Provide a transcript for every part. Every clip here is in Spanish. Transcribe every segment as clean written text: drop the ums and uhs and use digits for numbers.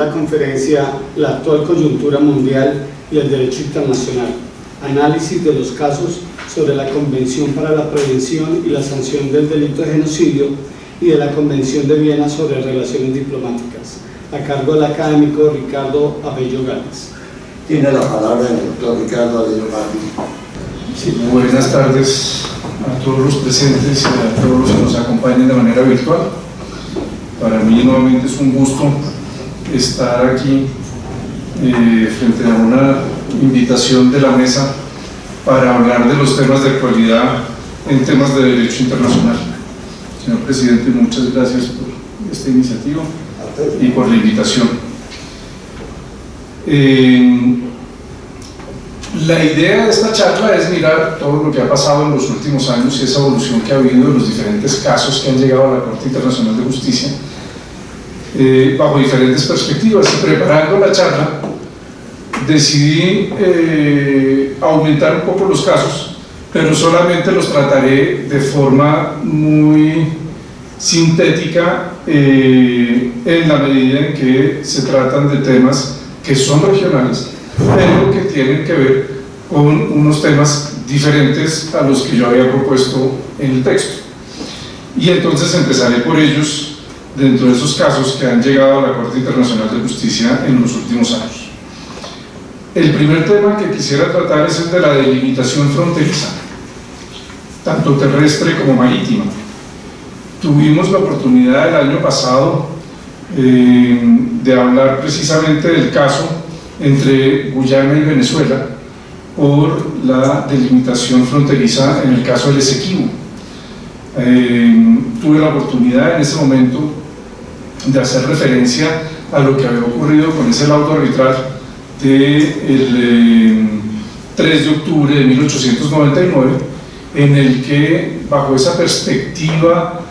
La conferencia La actual coyuntura mundial y el derecho internacional, análisis de los casos sobre la Convención para la Prevención y la Sanción del Delito de Genocidio y de la Convención de Viena sobre Relaciones Diplomáticas, a cargo del académico Ricardo Abello Gálvez. Tiene la palabra el doctor Ricardo Abello Gálvez. Sí, buenas tardes a todos los presentes y a todos los que nos acompañan de manera virtual. Para mí nuevamente es un gusto estar aquí frente a una invitación de la mesa para hablar de los temas de actualidad en temas de derecho internacional. Señor Presidente, muchas gracias por esta iniciativa y por la invitación. La idea de esta charla es mirar todo lo que ha pasado en los últimos años y esa evolución que ha habido en los diferentes casos que han llegado a la Corte Internacional de Justicia bajo diferentes perspectivas. Y preparando la charla decidí aumentar un poco los casos, pero solamente los trataré de forma muy sintética en la medida en que se tratan de temas que son regionales, pero que tienen que ver con unos temas diferentes a los que yo había propuesto en el texto. Y entonces empezaré por ellos dentro de esos casos que han llegado a la Corte Internacional de Justicia en los últimos años. El primer tema que quisiera tratar es el de la delimitación fronteriza, tanto terrestre como marítima. Tuvimos la oportunidad el año pasado de hablar precisamente del caso entre Guyana y Venezuela por la delimitación fronteriza en el caso del Esequibo. Tuve la oportunidad en ese momento de hacer referencia a lo que había ocurrido con ese laudo arbitral del 3 de octubre de 1899, en el que, bajo esa perspectiva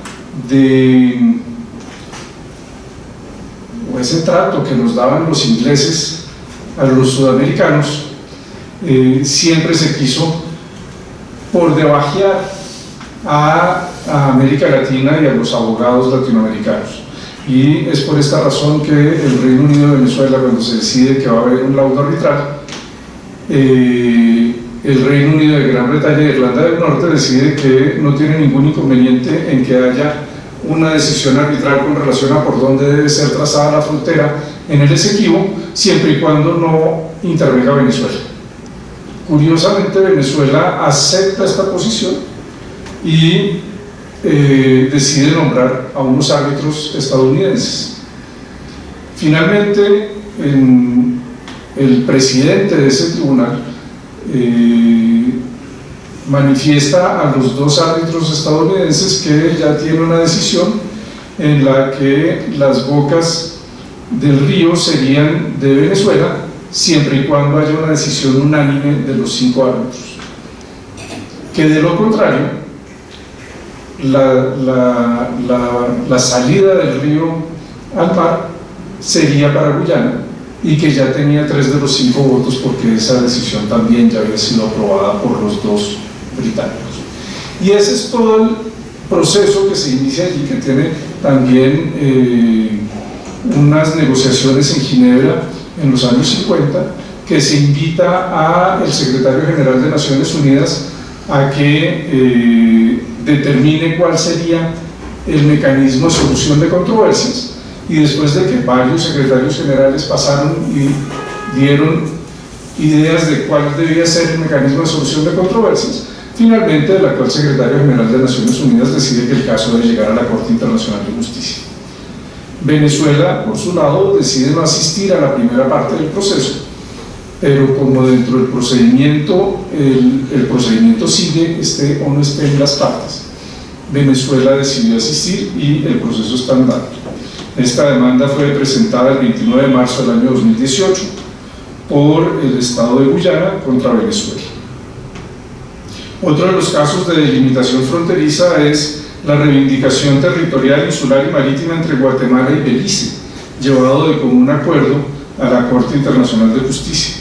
o ese trato que nos daban los ingleses a los sudamericanos, siempre se quiso por debajear a América Latina y a los abogados latinoamericanos. Y es por esta razón que el Reino Unido de Venezuela, cuando se decide que va a haber un laudo arbitral, el Reino Unido de Gran Bretaña y Irlanda del Norte decide que no tiene ningún inconveniente en que haya una decisión arbitral con relación a por dónde debe ser trazada la frontera en el Esequibo, siempre y cuando no intervenga Venezuela. Curiosamente, Venezuela acepta esta posición y decide nombrar a unos árbitros estadounidenses. Finalmente, el presidente de ese tribunal manifiesta a los dos árbitros estadounidenses que ya tiene una decisión en la que las bocas del río serían de Venezuela, siempre y cuando haya una decisión unánime de los 5 árbitros. Que de lo contrario, la salida del río al mar sería para Guyana, y que ya tenía 3 de los 5 votos porque esa decisión también ya había sido aprobada por los dos británicos. Y ese es todo el proceso que se inicia allí, que tiene también unas negociaciones en Ginebra en los años 50, que se invita al secretario general de Naciones Unidas a que determine cuál sería el mecanismo de solución de controversias, y después de que varios secretarios generales pasaron y dieron ideas de cuál debía ser el mecanismo de solución de controversias, finalmente el actual secretario general de Naciones Unidas decide que el caso debe llegar a la Corte Internacional de Justicia. Venezuela, por su lado, decide no asistir a la primera parte del proceso, pero como dentro del procedimiento, el procedimiento sigue, esté o no esté en las partes, Venezuela decidió asistir y el proceso está andando. Esta demanda fue presentada el 29 de marzo del año 2018 por el Estado de Guyana contra Venezuela. Otro de los casos de delimitación fronteriza es la reivindicación territorial, insular y marítima entre Guatemala y Belice, llevado de común acuerdo a la Corte Internacional de Justicia.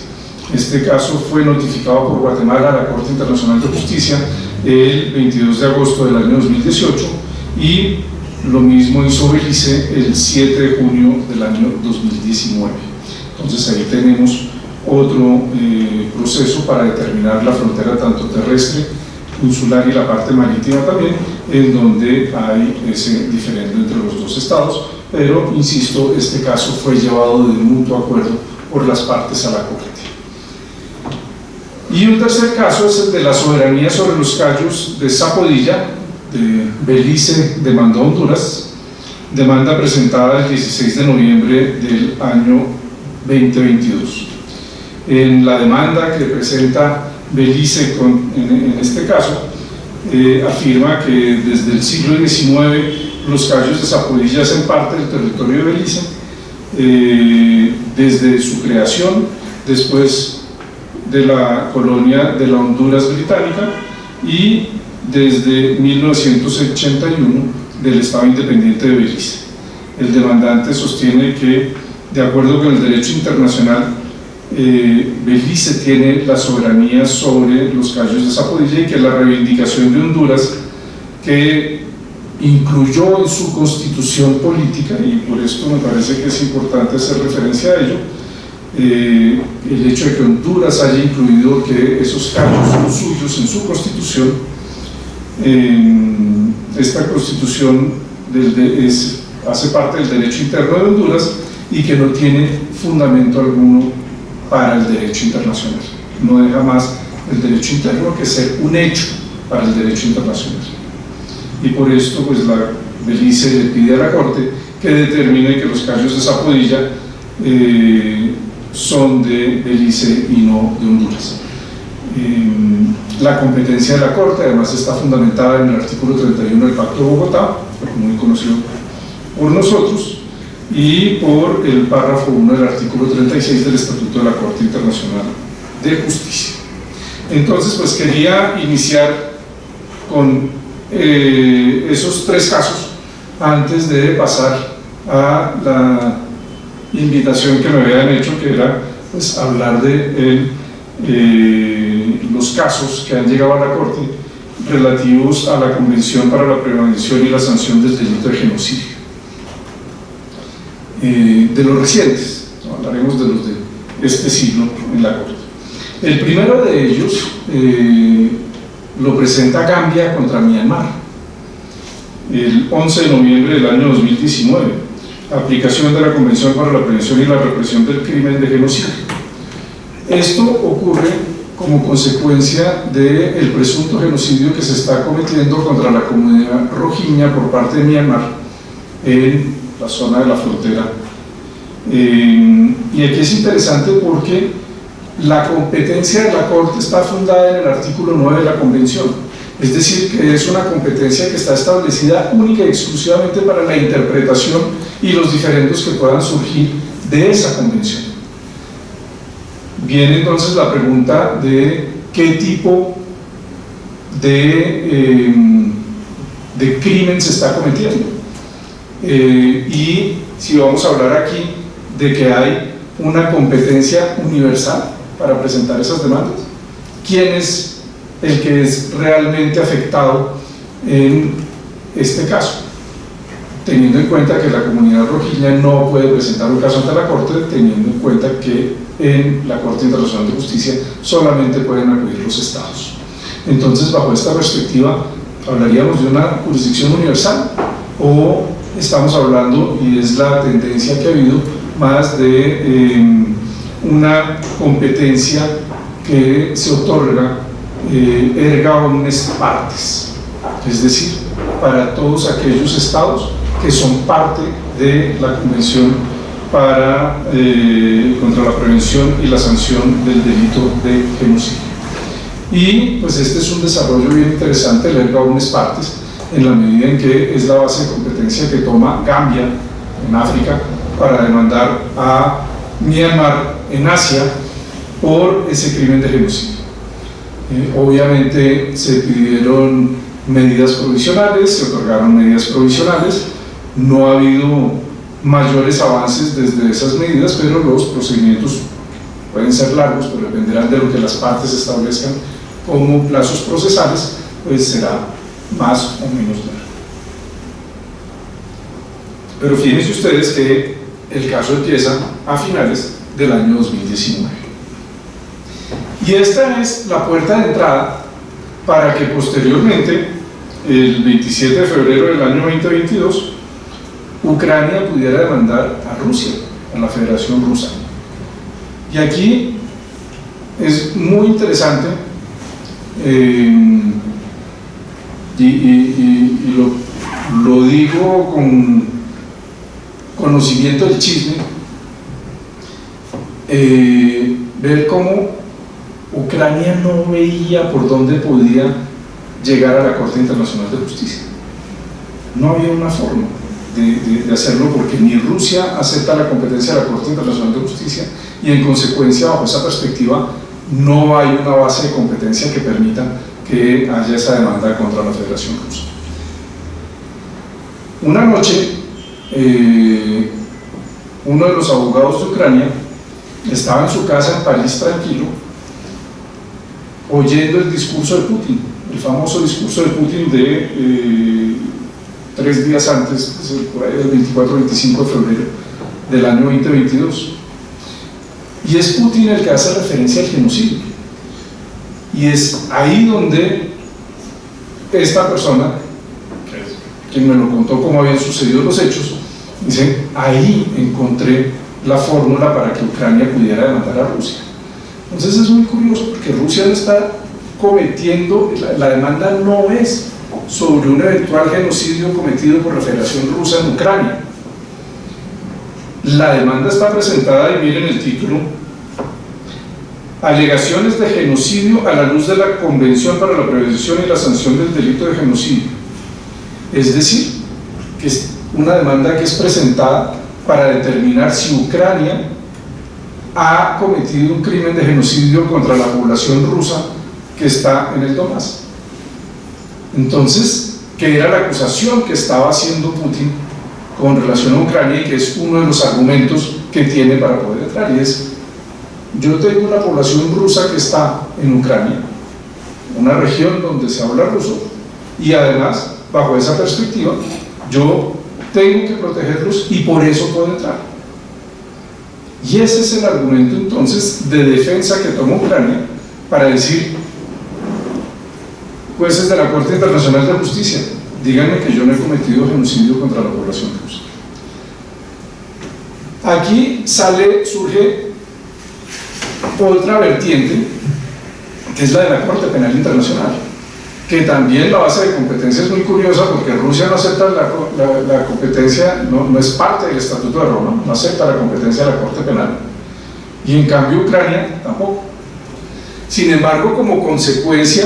Este caso fue notificado por Guatemala a la Corte Internacional de Justicia el 22 de agosto del año 2018 y Lo mismo hizo Belice el 7 de junio del año 2019. Entonces ahí tenemos otro proceso para determinar la frontera tanto terrestre, insular y la parte marítima también, en donde hay ese diferendo entre los dos estados, pero insisto, este caso fue llevado de mutuo acuerdo por las partes a la Corte. Y un tercer caso es el de la soberanía sobre los cayos de Zapodilla. Belice demandó a Honduras, demanda presentada el 16 de noviembre del año 2022. En la demanda que presenta Belice en este caso, afirma que desde el siglo XIX los cayos de Zapodilla hacen parte del territorio de Belice, desde su creación, después de la colonia de la Honduras británica y desde 1981 del Estado Independiente de Belice. El demandante sostiene que, de acuerdo con el derecho internacional, Belice tiene la soberanía sobre los cayos de Zapodilla y que la reivindicación de Honduras, que incluyó en su constitución política, y por esto me parece que es importante hacer referencia a ello, el hecho de que Honduras haya incluido que esos cayos son suyos en su constitución. Esta constitución hace parte del derecho interno de Honduras y que no tiene fundamento alguno para el derecho internacional. No deja más el derecho interno que ser un hecho para el derecho internacional. Y por esto, pues, la Belice le pide a la Corte que determine que los cayos de Zapodilla son de Belice y no de Honduras. La competencia de la Corte además está fundamentada en el artículo 31 del Pacto de Bogotá, muy conocido por nosotros, y por el párrafo 1 del artículo 36 del Estatuto de la Corte Internacional de Justicia. Entonces, pues quería iniciar con esos tres casos antes de pasar a la invitación que me habían hecho, que era, pues, hablar de los casos que han llegado a la Corte relativos a la Convención para la Prevención y la Sanción del Delito de Genocidio. De los recientes, ¿no? Hablaremos de los de este siglo en la Corte. El primero de ellos lo presenta Gambia contra Myanmar, el 11 de noviembre del año 2019, aplicación de la Convención para la Prevención y la Represión del Crimen de Genocidio. Esto ocurre como consecuencia del presunto genocidio que se está cometiendo contra la comunidad rohingya por parte de Myanmar en la zona de la frontera. Y aquí es interesante porque la competencia de la Corte está fundada en el artículo 9 de la Convención, es decir, que es una competencia que está establecida única y exclusivamente para la interpretación y los diferendos que puedan surgir de esa Convención. Viene entonces la pregunta de qué tipo de crimen se está cometiendo. Y si vamos a hablar aquí de que hay una competencia universal para presentar esas demandas, ¿quién es el que es realmente afectado en este caso? Teniendo en cuenta que la comunidad rohingya no puede presentar un caso ante la Corte, teniendo en cuenta que en la Corte Internacional de Justicia solamente pueden acudir los estados. Entonces, bajo esta perspectiva, ¿hablaríamos de una jurisdicción universal? ¿O estamos hablando, y es la tendencia que ha habido, más de una competencia que se otorga erga omnes partes, es decir, para todos aquellos estados que son parte de la Convención contra la prevención y la sanción del delito de genocidio? Y pues este es un desarrollo bien interesante, el erga omnes partes, en la medida en que es la base de competencia que toma Gambia en África para demandar a Myanmar en Asia por ese crimen de genocidio. Obviamente se pidieron medidas provisionales, se otorgaron medidas provisionales, no ha habido mayores avances desde esas medidas, pero los procedimientos pueden ser largos, pero dependerán de lo que las partes establezcan como plazos procesales, pues será más o menos largo. Pero fíjense ustedes que el caso empieza a finales del año 2019. Y esta es la puerta de entrada para que posteriormente, el 27 de febrero del año 2022, Ucrania pudiera demandar a Rusia, a la Federación Rusa. Y aquí es muy interesante, y lo digo con conocimiento del chisme, ver cómo Ucrania no veía por dónde podía llegar a la Corte Internacional de Justicia. No había una forma de hacerlo, porque ni Rusia acepta la competencia de la Corte Internacional de Justicia, y en consecuencia, bajo esa perspectiva, no hay una base de competencia que permita que haya esa demanda contra la Federación Rusa. Una noche, uno de los abogados de Ucrania estaba en su casa en París tranquilo, oyendo el discurso de Putin, el famoso discurso de Putin de 3 días antes, por ahí del 24-25 de febrero del año 2022. Y es Putin el que hace referencia al genocidio. Y es ahí donde esta persona, quien me lo contó cómo habían sucedido los hechos, dice: ahí encontré la fórmula para que Ucrania pudiera demandar a Rusia. Entonces es muy curioso, porque Rusia no está cometiendo, la demanda no es sobre un eventual genocidio cometido por la Federación Rusa en Ucrania. La demanda está presentada, y miren el título: alegaciones de genocidio a la luz de la Convención para la Prevención y la Sanción del Delito de Genocidio. Es decir, que es una demanda que es presentada para determinar si Ucrania ha cometido un crimen de genocidio contra la población rusa que está en el Donbass. Entonces, que era la acusación que estaba haciendo Putin con relación a Ucrania, y que es uno de los argumentos que tiene para poder entrar, y es: yo tengo una población rusa que está en Ucrania, una región donde se habla ruso, y además, bajo esa perspectiva, yo tengo que protegerlos y por eso puedo entrar. Y ese es el argumento entonces de defensa que toma Ucrania para decir: jueces de la Corte Internacional de Justicia, díganme que yo no he cometido genocidio contra la población rusa. Aquí surge otra vertiente, que es la de la Corte Penal Internacional, que también la base de competencia es muy curiosa, porque Rusia no acepta la competencia, no es parte del Estatuto de Roma, no acepta la competencia de la Corte Penal, y en cambio Ucrania tampoco. Sin embargo, como consecuencia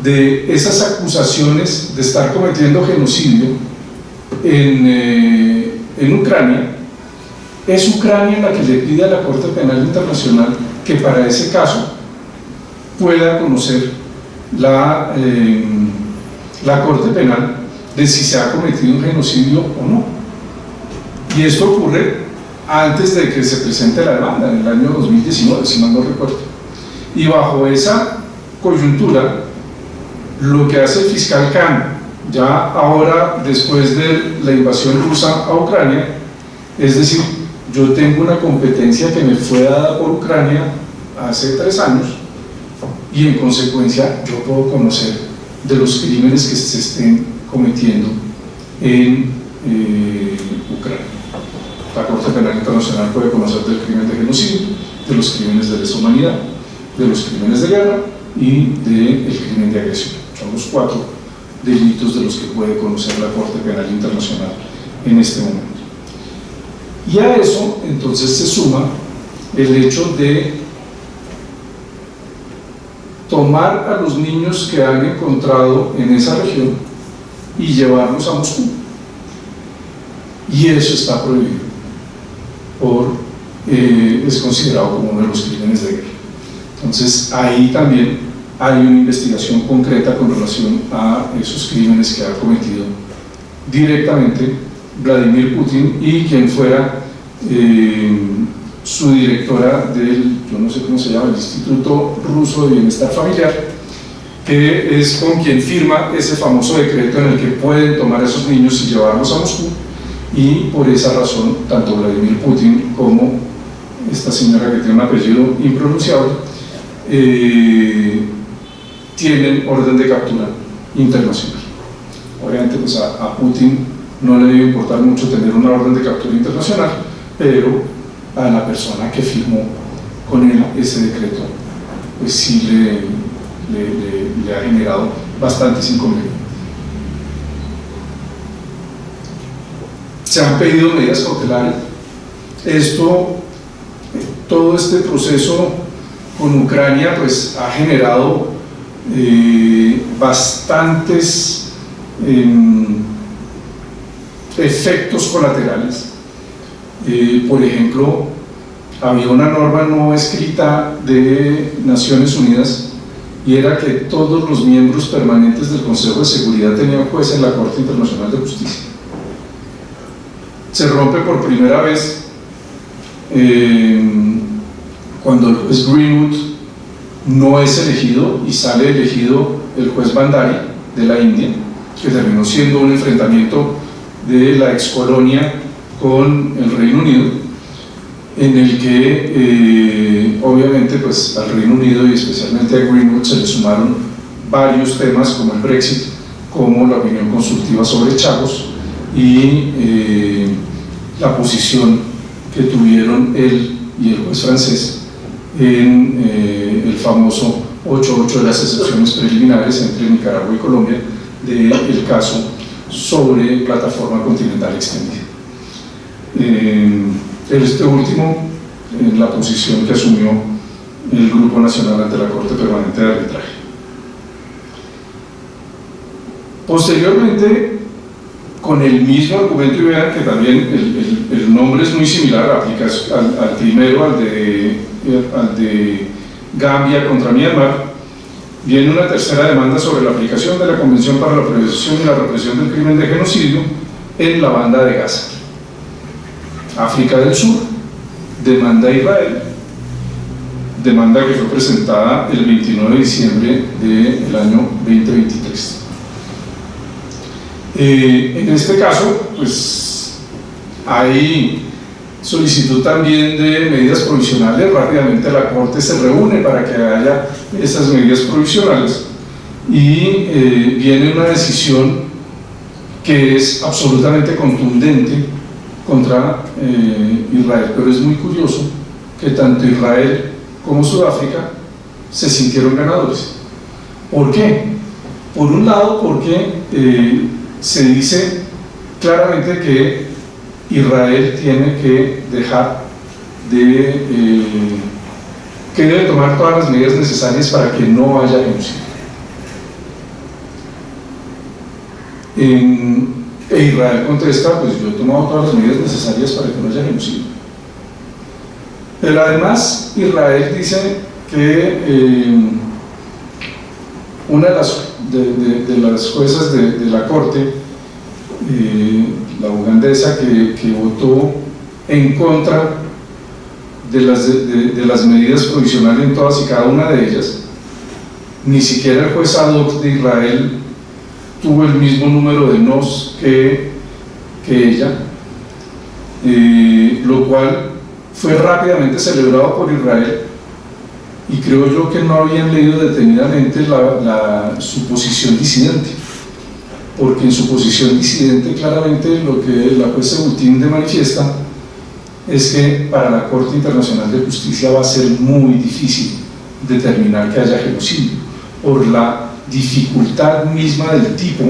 de esas acusaciones de estar cometiendo genocidio en Ucrania, es Ucrania la que le pide a la Corte Penal Internacional que para ese caso pueda conocer la Corte Penal de si se ha cometido un genocidio o no. Y esto ocurre antes de que se presente la demanda, en el año 2019, si mal no recuerdo. Y bajo esa coyuntura, lo que hace el fiscal Khan, ya ahora después de la invasión rusa a Ucrania, es decir: yo tengo una competencia que me fue dada por Ucrania hace 3 años, y en consecuencia yo puedo conocer de los crímenes que se estén cometiendo en Ucrania. La Corte Penal Internacional puede conocer del crimen de genocidio, de los crímenes de lesa humanidad, de los crímenes de guerra y del crimen de agresión. Son los 4 delitos de los que puede conocer la Corte Penal Internacional en este momento. Y a eso entonces se suma el hecho de tomar a los niños que han encontrado en esa región y llevarlos a Moscú. Y eso está prohibido, es considerado como uno de los crímenes de guerra. Entonces ahí también hay una investigación concreta con relación a esos crímenes que ha cometido directamente Vladimir Putin y quien fuera su directora del, yo no sé cómo se llama, el Instituto Ruso de Bienestar Familiar, que es con quien firma ese famoso decreto en el que pueden tomar a esos niños y llevarlos a Moscú y por esa razón tanto Vladimir Putin como esta señora que tiene un apellido impronunciable tienen orden de captura internacional. Obviamente pues a Putin no le debe importar mucho tener una orden de captura internacional, pero a la persona que firmó con él ese decreto pues sí le ha generado bastantes inconvenientes. Se han pedido medidas cautelares. Todo este proceso con Ucrania pues ha generado bastantes efectos colaterales. Por ejemplo, había una norma no escrita de Naciones Unidas y era que todos los miembros permanentes del Consejo de Seguridad tenían juez en la Corte Internacional de Justicia. Se rompe por primera vez cuando el juez Greenwood no es elegido y sale elegido el juez Bandari de la India, que terminó siendo un enfrentamiento de la excolonia con el Reino Unido, en el que obviamente pues al Reino Unido y especialmente a Greenwood se le sumaron varios temas como el Brexit, como la opinión consultiva sobre Chagos y la posición que tuvieron él y el juez francés en el famoso 8-8 de las excepciones preliminares entre Nicaragua y Colombia del caso sobre plataforma continental extendida. Este último en la posición que asumió el Grupo Nacional ante la Corte Permanente de Arbitraje. Posteriormente, con el mismo argumento, y vean que también el nombre es muy similar, aplica al primero, al de Gambia contra Myanmar, viene una tercera demanda sobre la aplicación de la Convención para la Prevención y la Represión del Crimen de Genocidio en la Banda de Gaza. África del Sur demanda a Israel, demanda que fue presentada el 29 de diciembre del año 2023. En este caso, pues hay solicitud también de medidas provisionales. Rápidamente la Corte se reúne para que haya esas medidas provisionales y viene una decisión que es absolutamente contundente contra Israel, pero es muy curioso que tanto Israel como Sudáfrica se sintieron ganadores. ¿Por qué? Por un lado, porque se dice claramente que Israel tiene que dejar de que debe tomar todas las medidas necesarias para que no haya genocidio. E Israel contesta, pues yo he tomado todas las medidas necesarias para que no haya genocidio. Pero además Israel dice que una de las juezas de la Corte, la ugandesa, que votó en contra de las medidas provisionales en todas y cada una de ellas, ni siquiera el juez ad hoc de Israel tuvo el mismo número de nos que ella, lo cual fue rápidamente celebrado por Israel, y creo yo que no habían leído detenidamente su posición disidente, porque en su posición disidente claramente lo que la jueza Gutiérrez manifiesta es que para la Corte Internacional de Justicia va a ser muy difícil determinar que haya genocidio, por la dificultad misma del tipo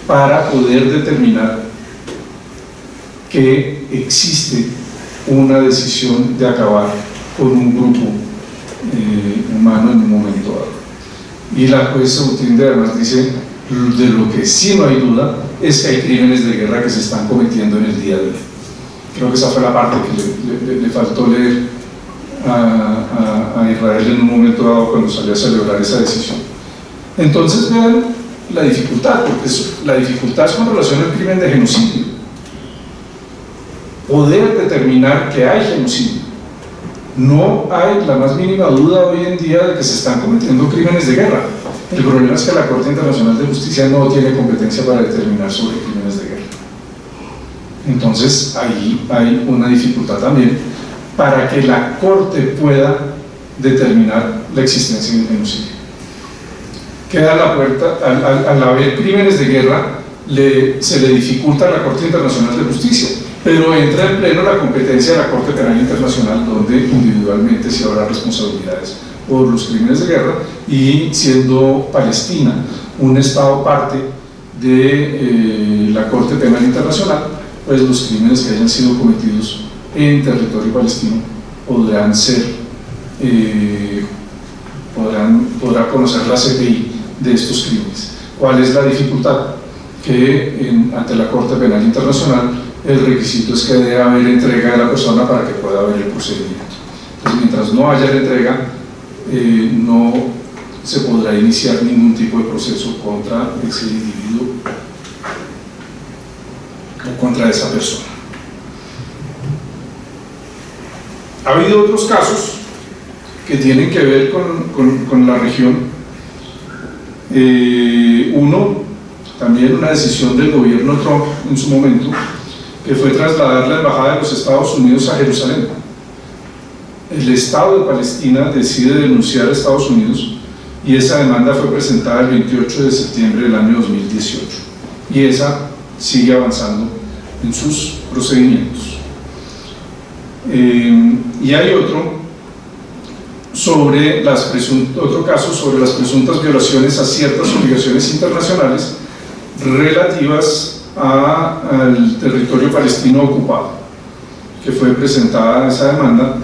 para poder determinar que existe una decisión de acabar con un grupo humano en un momento dado. Y la jueza Gutiérrez además dice, de lo que sí no hay duda es que hay crímenes de guerra que se están cometiendo en el día de hoy. Creo que esa fue la parte que le faltó leer a Israel en un momento dado cuando salió a celebrar esa decisión. Entonces vean la dificultad, porque la dificultad es con relación al crimen de genocidio. Poder determinar que hay genocidio. No hay la más mínima duda hoy en día de que se están cometiendo crímenes de guerra. El problema es que la Corte Internacional de Justicia no tiene competencia para determinar sobre crímenes de guerra. Entonces ahí hay una dificultad también para que la Corte pueda determinar la existencia de un genocidio. Queda la puerta, al haber crímenes de guerra, se le dificulta a la Corte Internacional de Justicia, pero entra en pleno la competencia de la Corte Penal Internacional, donde individualmente se habrá responsabilidades por los crímenes de guerra, y siendo Palestina un Estado parte de la Corte Penal Internacional, pues los crímenes que hayan sido cometidos en territorio palestino podrán ser, podrá conocer la CPI de estos crímenes. ¿Cuál es la dificultad? Que ante la Corte Penal Internacional el requisito es que debe haber entrega de la persona para que pueda haber el procedimiento. Entonces, mientras no haya la entrega, no se podrá iniciar ningún tipo de proceso contra ese individuo o contra esa persona. Ha habido otros casos que tienen que ver con la región. Uno, también una decisión del gobierno Trump en su momento, que fue trasladar la embajada de los Estados Unidos a Jerusalén. El Estado de Palestina decide denunciar a Estados Unidos y esa demanda fue presentada el 28 de septiembre del año 2018 y esa sigue avanzando en sus procedimientos. Y hay otro caso sobre las presuntas violaciones a ciertas obligaciones internacionales relativas al territorio palestino ocupado, que fue presentada esa demanda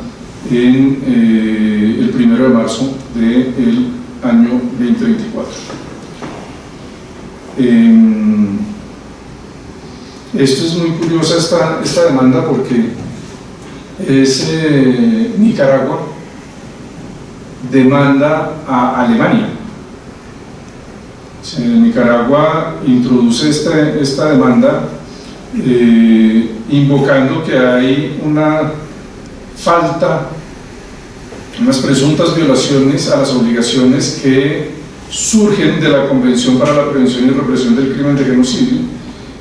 el 1 de marzo del año 2024. Esto es muy curiosa esta demanda porque Nicaragua demanda a Alemania. Nicaragua introduce esta demanda invocando que hay una falta, unas presuntas violaciones a las obligaciones que surgen de la Convención para la Prevención y Represión del Crimen de Genocidio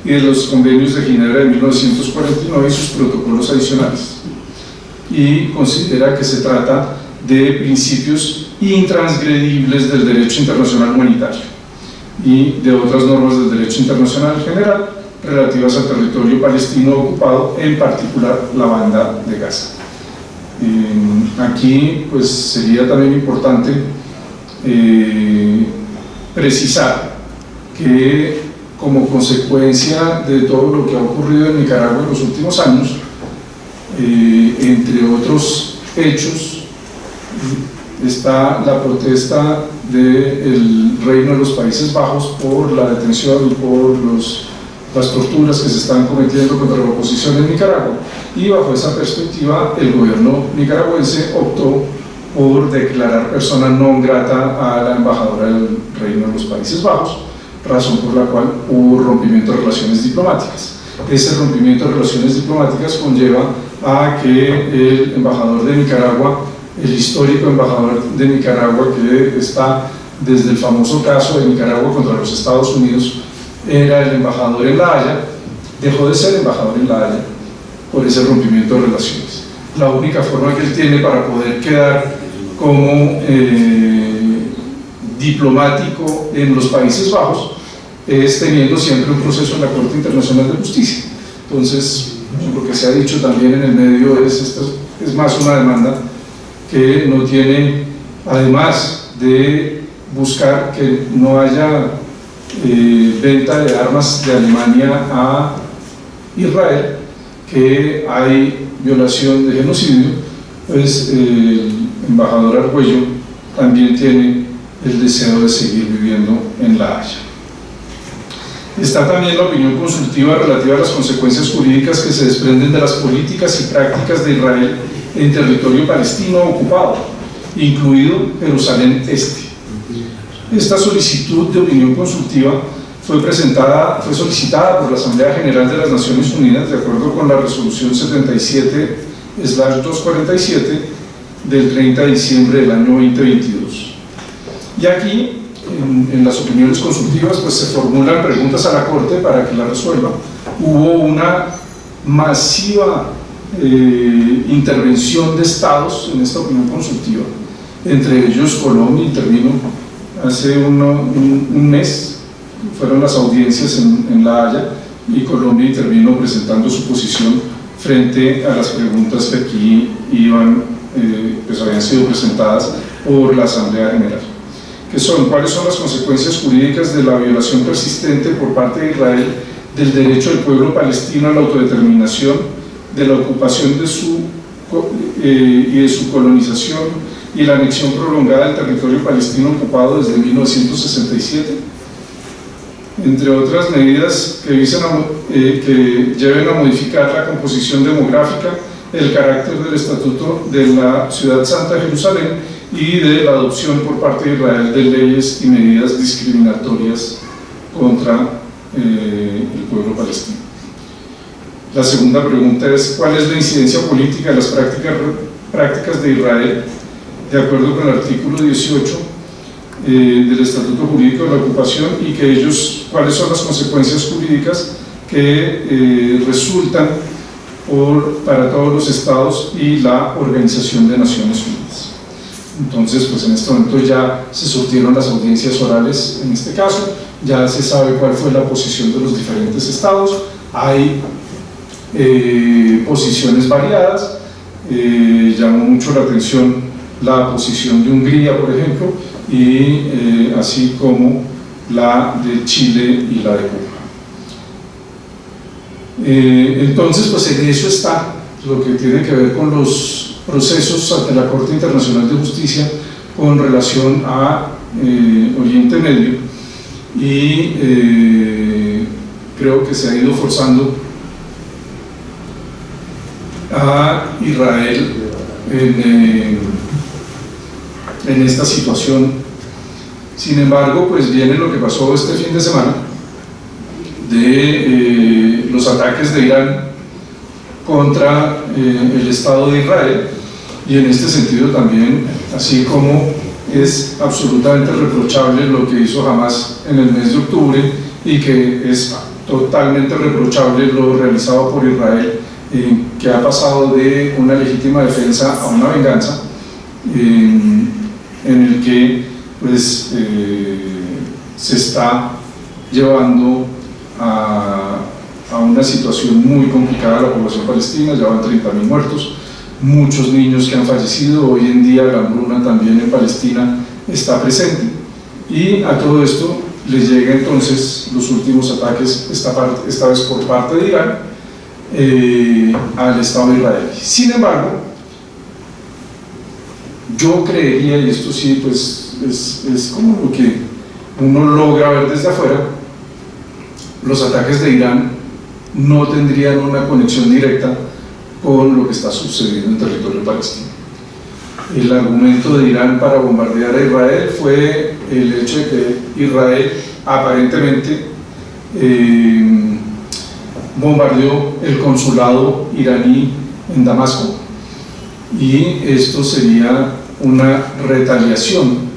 y de los convenios de Ginebra de 1949 y sus protocolos adicionales, y considera que se trata de principios intransgredibles del derecho internacional humanitario y de otras normas del derecho internacional en general relativas al territorio palestino ocupado, en particular la Banda de Gaza. Aquí pues sería también importante precisar que como consecuencia de todo lo que ha ocurrido en Nicaragua en los últimos años, entre otros hechos, está la protesta del Reino de los Países Bajos por la detención y por las torturas que se están cometiendo contra la oposición en Nicaragua, y bajo esa perspectiva el gobierno nicaragüense optó por declarar persona non grata a la embajadora del Reino de los Países Bajos, razón por la cual hubo rompimiento de relaciones diplomáticas. Ese rompimiento de relaciones diplomáticas conlleva a que el embajador de Nicaragua, el histórico embajador de Nicaragua, que está desde el famoso caso de Nicaragua contra los Estados Unidos, era el embajador en La Haya, dejó de ser embajador en La Haya por ese rompimiento de relaciones. La única forma que él tiene para poder quedar como diplomático en los Países Bajos es teniendo siempre un proceso en la Corte Internacional de Justicia. Entonces, lo que se ha dicho también en el medio es más una demanda que no tiene, además de buscar que no haya venta de armas de Alemania a Israel, que hay violación de genocidio, pues el embajador Argüello también tiene el deseo de seguir viviendo en La Haya. Está también la opinión consultiva relativa a las consecuencias jurídicas que se desprenden de las políticas y prácticas de Israel en territorio palestino ocupado, incluido Jerusalén Este. Esta solicitud de opinión consultiva fue solicitada por la Asamblea General de las Naciones Unidas de acuerdo con la resolución 77/247 del 30 de diciembre del año 2022. Y aquí, en las opiniones consultivas, pues se formulan preguntas a la Corte para que la resuelva. Hubo una masiva intervención de estados en esta opinión consultiva. Entre ellos Colombia intervino hace un mes, fueron las audiencias en La Haya, y Colombia intervino presentando su posición frente a las preguntas que aquí pues habían sido presentadas por la Asamblea General, que son: ¿cuáles son las consecuencias jurídicas de la violación persistente por parte de Israel del derecho del pueblo palestino a la autodeterminación, de la ocupación y de su colonización y la anexión prolongada del territorio palestino ocupado desde 1967? Entre otras medidas que lleven a modificar la composición demográfica, el carácter del Estatuto de la Ciudad Santa de Jerusalén y de la adopción por parte de Israel de leyes y medidas discriminatorias contra el pueblo palestino. La segunda pregunta es: ¿cuál es la incidencia política de las prácticas de Israel de acuerdo con el artículo 18 del Estatuto Jurídico de la Ocupación, y cuáles son las consecuencias jurídicas que resultan para todos los estados y la Organización de Naciones Unidas? Entonces, pues en este momento ya se surtieron las audiencias orales en este caso, ya se sabe cuál fue la posición de los diferentes estados, hay posiciones variadas. Llamó mucho la atención la posición de Hungría, por ejemplo, y así como la de Chile y la de Cuba. Entonces, pues en eso está lo que tiene que ver con los procesos ante la Corte Internacional de Justicia con relación a Oriente Medio, y creo que se ha ido forzando a Israel en esta situación. Sin embargo, pues viene lo que pasó este fin de semana de los ataques de Irán contra el Estado de Israel, y en este sentido también, así como es absolutamente reprochable lo que hizo Hamás en el mes de octubre, y que es totalmente reprochable lo realizado por Israel, que ha pasado de una legítima defensa a una venganza, en el que pues se está llevando a una situación muy complicada a la población palestina. Ya van 30.000 muertos, muchos niños que han fallecido. Hoy en día la hambruna también en Palestina está presente, y a todo esto les llega entonces los últimos ataques, esta vez por parte de Irán, al Estado de Israel. Sin embargo, yo creería, y esto sí pues es como lo que uno logra ver desde afuera, los ataques de Irán no tendrían una conexión directa con lo que está sucediendo en territorio palestino. El argumento de Irán para bombardear a Israel fue el hecho de que Israel aparentemente bombardeó el consulado iraní en Damasco, y esto sería una retaliación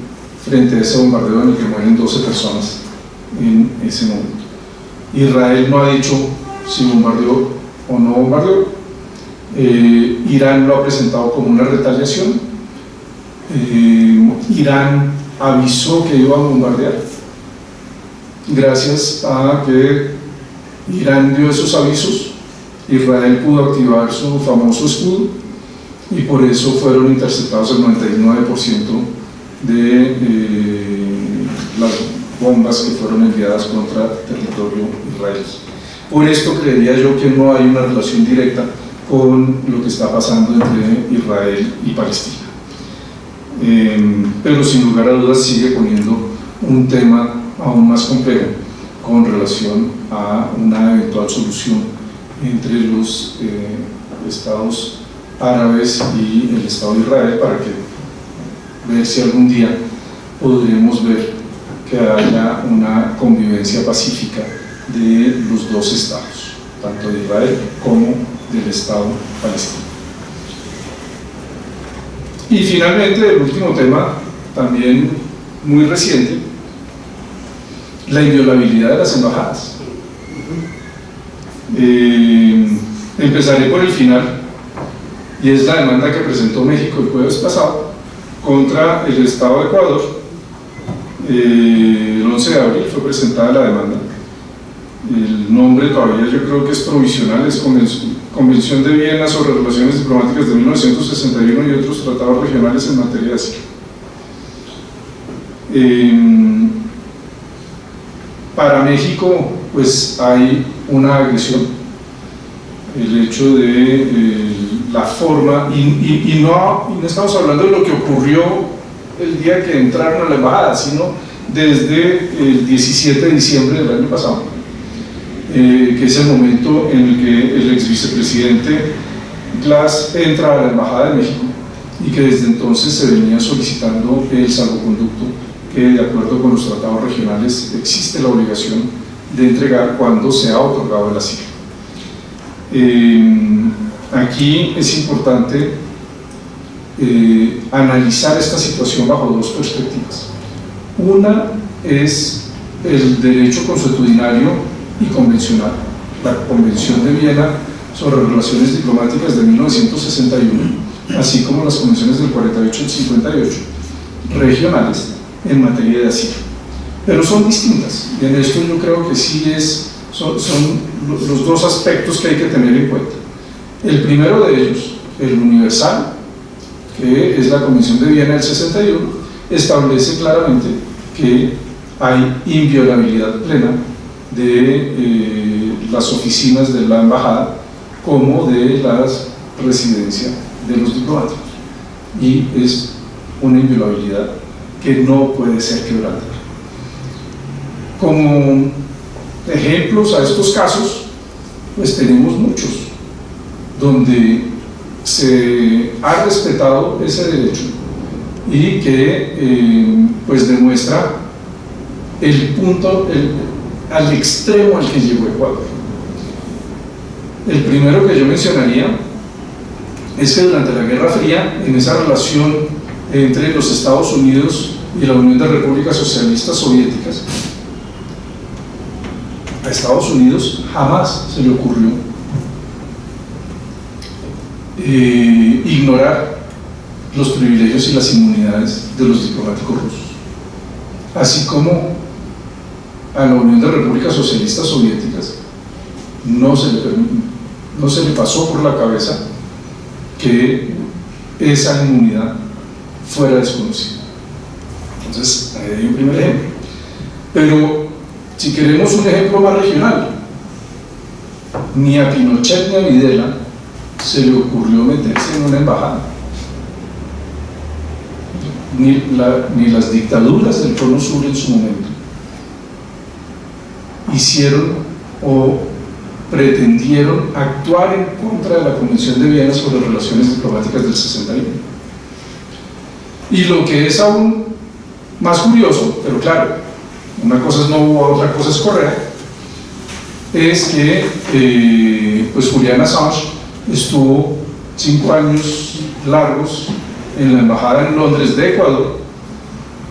frente a ese bombardeo en el que mueren 12 personas en ese momento. Israel no ha dicho si bombardeó o no bombardeó. Irán lo ha presentado como una retaliación. Irán avisó que iba a bombardear. Gracias a que Irán dio esos avisos, Israel pudo activar su famoso escudo, y por eso fueron interceptados el 99% de las bombas que fueron enviadas contra territorio israelí. Por esto creería yo que no hay una relación directa con lo que está pasando entre Israel y Palestina. Pero sin lugar a dudas sigue poniendo un tema aún más complejo con relación a una eventual solución entre los estados árabes y el Estado de Israel, para ver si algún día podremos ver que haya una convivencia pacífica de los dos estados, tanto de Israel como del Estado palestino. Y finalmente, el último tema, también muy reciente, la inviolabilidad de las embajadas. Empezaré por el final, y es la demanda que presentó México el jueves pasado contra el Estado de Ecuador. El 11 de abril fue presentada la demanda. El nombre todavía yo creo que es provisional, es Convención de Viena sobre Relaciones Diplomáticas de 1961 y otros tratados regionales en materia de asilo. Para México, pues hay una agresión, el hecho de la forma, y no estamos hablando de lo que ocurrió el día que entraron a la embajada, sino desde el 17 de diciembre del año pasado, que es el momento en el que el ex vicepresidente Glass entra a la Embajada de México y que desde entonces se venía solicitando el salvoconducto que, de acuerdo con los tratados regionales, existe la obligación de entregar cuando se ha otorgado el asilo. Aquí es importante analizar esta situación bajo dos perspectivas. Una es el derecho consuetudinario y convencional, la Convención de Viena sobre Relaciones Diplomáticas de 1961, así como las convenciones del 48 y 58, regionales en materia de asilo. Pero son distintas, y en esto yo creo que sí son los dos aspectos que hay que tener en cuenta. El primero de ellos, el universal, que es la Convención de Viena del 61, establece claramente que hay inviolabilidad plena de las oficinas de la embajada como de la residencia de los diplomáticos, y es una inviolabilidad que no puede ser quebrada. Como ejemplos a estos casos, pues tenemos muchos donde se ha respetado ese derecho y que pues demuestra el punto, al extremo al que llegó Ecuador. El primero que yo mencionaría es que durante la Guerra Fría, en esa relación entre los Estados Unidos y la Unión de Repúblicas Socialistas Soviéticas, a Estados Unidos jamás se le ocurrió ignorar los privilegios y las inmunidades de los diplomáticos rusos, así como a la Unión de Repúblicas Socialistas Soviéticas no se le pasó por la cabeza que esa inmunidad fuera desconocida. Entonces, ahí hay un primer ejemplo. Pero si queremos un ejemplo más regional, ni a Pinochet ni a Videla se le ocurrió meterse en una embajada, ni las dictaduras del Cono Sur en su momento hicieron o pretendieron actuar en contra de la Convención de Viena sobre Relaciones Diplomáticas del 61. Y lo que es aún más curioso, pero claro, una cosa es Novoa, otra cosa es Correa, es que pues Julian Assange estuvo 5 años largos en la embajada en Londres de Ecuador,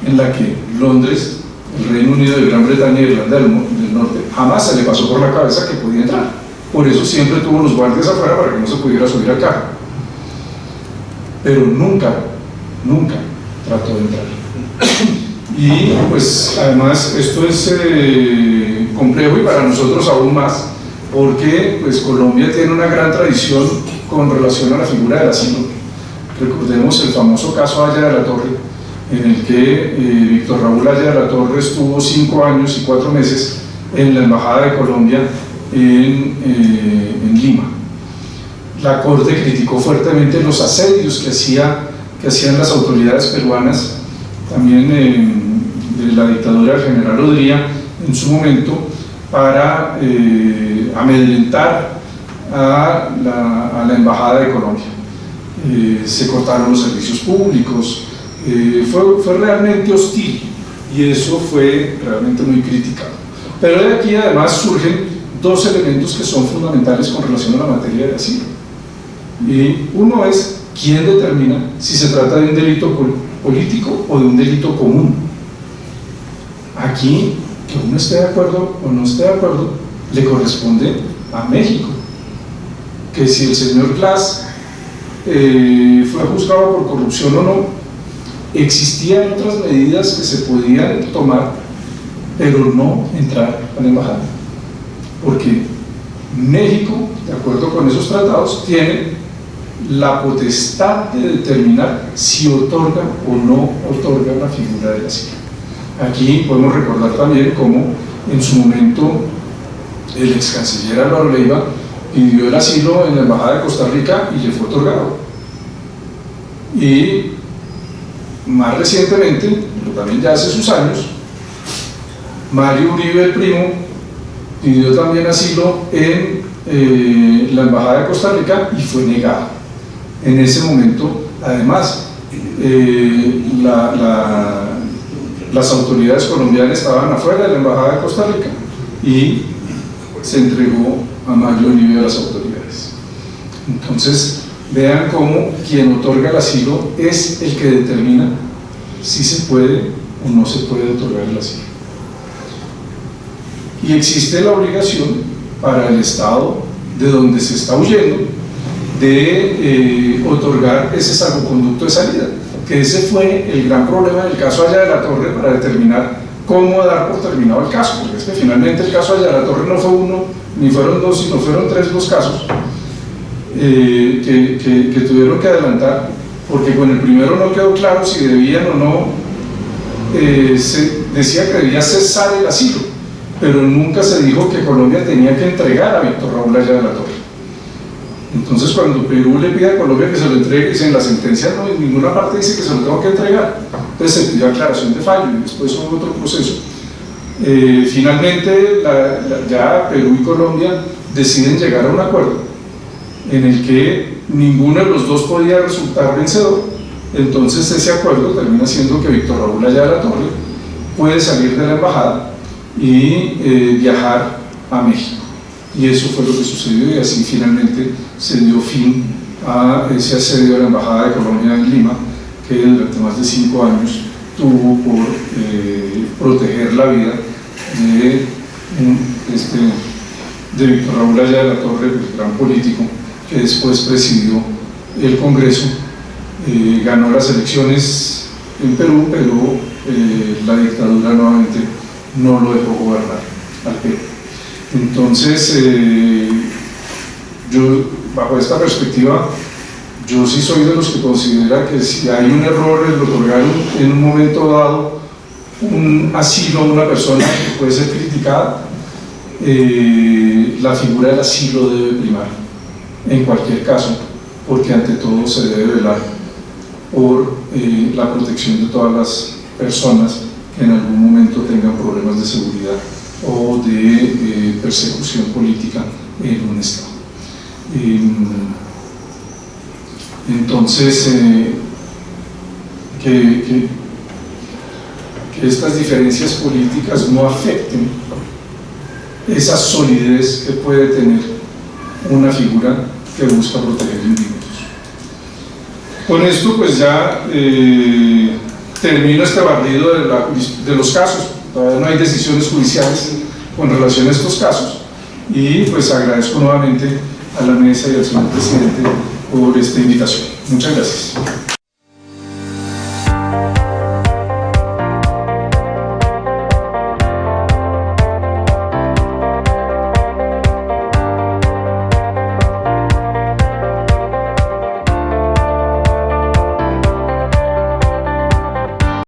en la que Londres, el Reino Unido de Gran Bretaña y Irlanda del Norte, jamás se le pasó por la cabeza que podía entrar. Por eso siempre tuvo los guardias afuera para que no se pudiera subir al carro. Pero nunca trató de entrar. Y pues además esto es complejo, y para nosotros aún más, porque pues Colombia tiene una gran tradición con relación a la figura del asilo. Recordemos el famoso caso Haya de la Torre, en el que Víctor Raúl Haya de la Torre estuvo 5 años y 4 meses en la Embajada de Colombia en Lima. La Corte criticó fuertemente los asedios que hacían las autoridades peruanas, también de la dictadura del general Odría en su momento, para amedrentar a la Embajada de Colombia. Se cortaron los servicios públicos, fue realmente hostil, y eso fue realmente muy criticado. Pero de aquí además surgen dos elementos que son fundamentales con relación a la materia de asilo. Y uno es quién determina si se trata de un delito político o de un delito común. Aquí, que uno esté de acuerdo o no esté de acuerdo, le corresponde a México. que si el señor Glass fue juzgado por corrupción o no, existían otras medidas que se podían tomar, pero no entrar a la embajada, porque México, de acuerdo con esos tratados, tiene la potestad de determinar si otorga o no otorga la figura del asilo. Aquí podemos recordar también cómo en su momento el ex canciller Álvaro Leiva pidió el asilo en la embajada de Costa Rica y le fue otorgado. Y más recientemente, pero también ya hace sus años, Mario Uribe, el primo, pidió también asilo en la embajada de Costa Rica y fue negado. En ese momento, además, las autoridades colombianas estaban afuera de la embajada de Costa Rica y se entregó a Mario Uribe a las autoridades. Entonces, vean cómo quien otorga el asilo es el que determina si se puede o no se puede otorgar el asilo. Y existe la obligación para el Estado de donde se está huyendo de otorgar ese salvoconducto de salida, que ese fue el gran problema del caso Haya de la Torre para determinar cómo dar por terminado el caso, porque es que finalmente el caso Haya de la Torre no fue uno, ni fueron dos, sino fueron tres los casos que tuvieron que adelantar, porque con el primero no quedó claro si debían o no, se decía que debía cesar el asilo, pero nunca se dijo que Colombia tenía que entregar a Víctor Raúl Haya de la Torre. Entonces, cuando Perú le pide a Colombia que se lo entregue, dice en la sentencia no, en ninguna parte dice que se lo tengo que entregar. Entonces se pidió aclaración de fallo y después hubo otro proceso. Finalmente, ya Perú y Colombia deciden llegar a un acuerdo en el que ninguno de los dos podía resultar vencedor. Entonces ese acuerdo termina siendo que Víctor Raúl Haya de la Torre puede salir de la embajada y viajar a México. Y eso fue lo que sucedió, y así finalmente se dio fin a ese asedio a la embajada de Colombia en Lima, que durante más de 5 años tuvo por proteger la vida de Víctor Raúl Haya de la Torre, el gran político que después presidió el Congreso, ganó las elecciones en Perú, pero la dictadura nuevamente no lo dejó gobernar al Perú. Entonces, yo, bajo esta perspectiva, yo sí soy de los que considera que si hay un error en otorgar en un momento dado un asilo a una persona que puede ser criticada, la figura del asilo debe primar en cualquier caso, porque ante todo se debe velar por la protección de todas las personas que en algún momento tengan problemas de seguridad o de persecución política en un Estado. Entonces, que estas diferencias políticas no afecten esa solidez que puede tener una figura que busca proteger individuos. Con esto pues ya termino este barrido de los casos. Todavía no hay decisiones judiciales con relación a estos casos, y pues agradezco nuevamente a la mesa y al señor presidente por esta invitación. Muchas gracias.